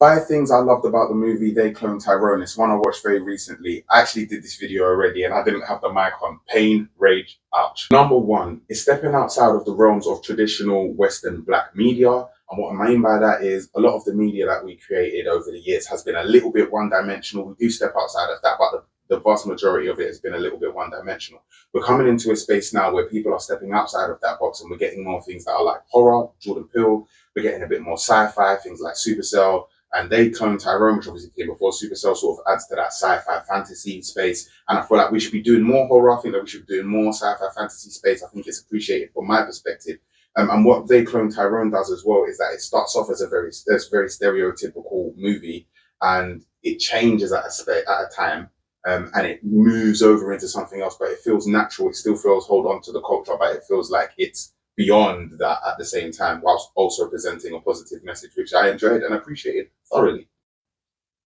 5 things I loved about the movie They Cloned Tyrone. It's one I watched very recently. I actually did this video already and I didn't have the mic on. Pain, rage, ouch. Number 1 is stepping outside of the realms of traditional Western black media. And what I mean by that is a lot of the media that we created over the years has been a little bit one-dimensional. We do step outside of that, but the vast majority of it has been a little bit one-dimensional. We're coming into a space now where people are stepping outside of that box and we're getting more things that are like horror, Jordan Peele. We're getting a bit more sci-fi, things like Supercell. And They Cloned Tyrone, which obviously came before Supercell, sort of adds to that sci-fi fantasy space. And I feel like we should be doing more horror. I think that we should be doing more sci-fi fantasy space. I think it's appreciated from my perspective. And what They Cloned Tyrone does as well is that it starts off as a very stereotypical movie, and it changes at a time, and it moves over into something else. But it feels natural. It still feels hold on to the culture, but it feels like it's beyond that at the same time, whilst also presenting a positive message, which I enjoyed and appreciated thoroughly.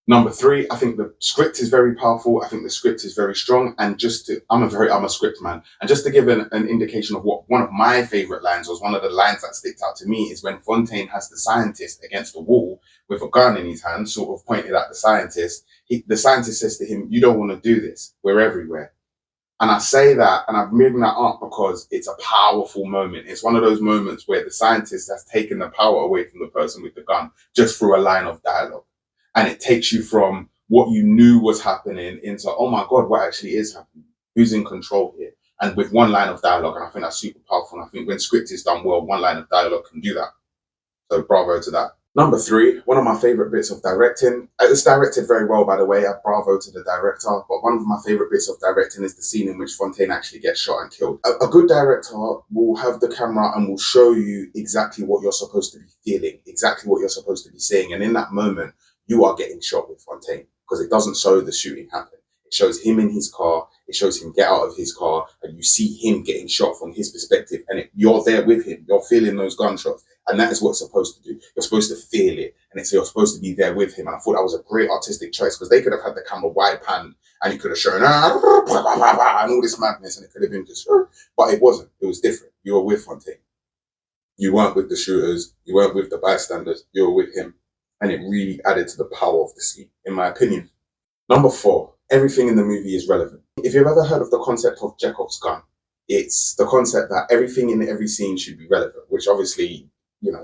Number 3, I think the script is very powerful. I think the script is very strong. And I'm a script man. And just to give an indication of what one of my favorite lines was, one of the lines that sticked out to me is when Fontaine has the scientist against the wall with a gun in his hand, sort of pointed at the scientist. The scientist says to him, "You don't want to do this. We're everywhere." And I say that, and I'm moving that up because it's a powerful moment. It's one of those moments where the scientist has taken the power away from the person with the gun just through a line of dialogue. And it takes you from what you knew was happening into, oh my God, what actually is happening? Who's in control here? And with one line of dialogue, and I think that's super powerful. And I think when script is done well, one line of dialogue can do that. So bravo to that. Number 3, one of my favorite bits of directing. It's directed very well, by the way. Bravo to the director. But one of my favorite bits of directing is the scene in which Fontaine actually gets shot and killed. A good director will have the camera and will show you exactly what you're supposed to be feeling, exactly what you're supposed to be saying. And in that moment, you are getting shot with Fontaine because it doesn't show the shooting happen. It shows him in his car. It shows him get out of his car, and you see him getting shot from his perspective. And you're there with him. You're feeling those gunshots. And that is what it's supposed to do. You're supposed to feel it. And you're supposed to be there with him. And I thought that was a great artistic choice because they could have had the camera wide pan and it could have shown and all this madness. And it could have been just, but it wasn't. It was different. You were with Fontaine. You weren't with the shooters. You weren't with the bystanders. You were with him. And it really added to the power of the scene, in my opinion. Number 4, everything in the movie is relevant. If you've ever heard of the concept of Chekhov's gun, it's the concept that everything in every scene should be relevant, which obviously,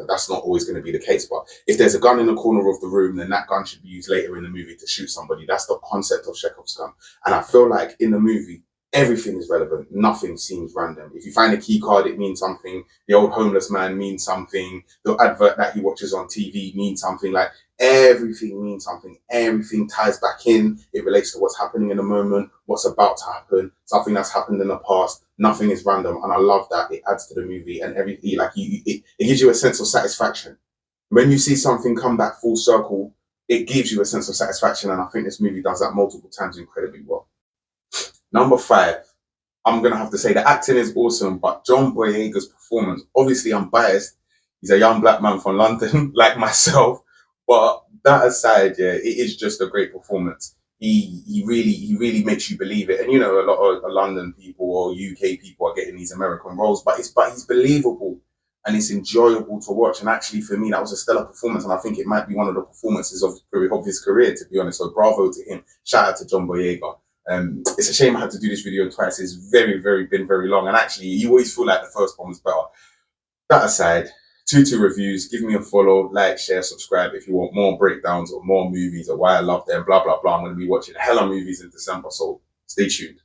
that's not always going to be the case. But if there's a gun in the corner of the room, then that gun should be used later in the movie to shoot somebody. That's the concept of Chekhov's gun. And I feel like in the movie, everything is relevant. Nothing seems random. If you find a key card, it means something. The old homeless man means something. The advert that he watches on TV means something. Like, everything means something. Everything ties back in. It relates to what's happening in the moment, what's about to happen, something that's happened in the past. Nothing is random. And I love that. It adds to the movie, and everything, like, it gives you a sense of satisfaction. When you see something come back full circle, it gives you a sense of satisfaction. And I think this movie does that multiple times incredibly well. Number 5, I'm going to have to say the acting is awesome, but John Boyega's performance, obviously I'm biased. He's a young black man from London, like myself. But that aside, yeah, it is just a great performance. He really makes you believe it. And, a lot of London people or UK people are getting these American roles, but he's believable and it's enjoyable to watch. And actually, for me, that was a stellar performance. And I think it might be one of the performances of his career, to be honest. So bravo to him. Shout out to John Boyega. It's a shame I had to do this video twice. It's been very long. And actually, you always feel like the first one was better. That aside, 22 reviews. Give me a follow, like, share, subscribe if you want more breakdowns or more movies or why I love them, blah, blah, blah. I'm going to be watching hella movies in December, so stay tuned.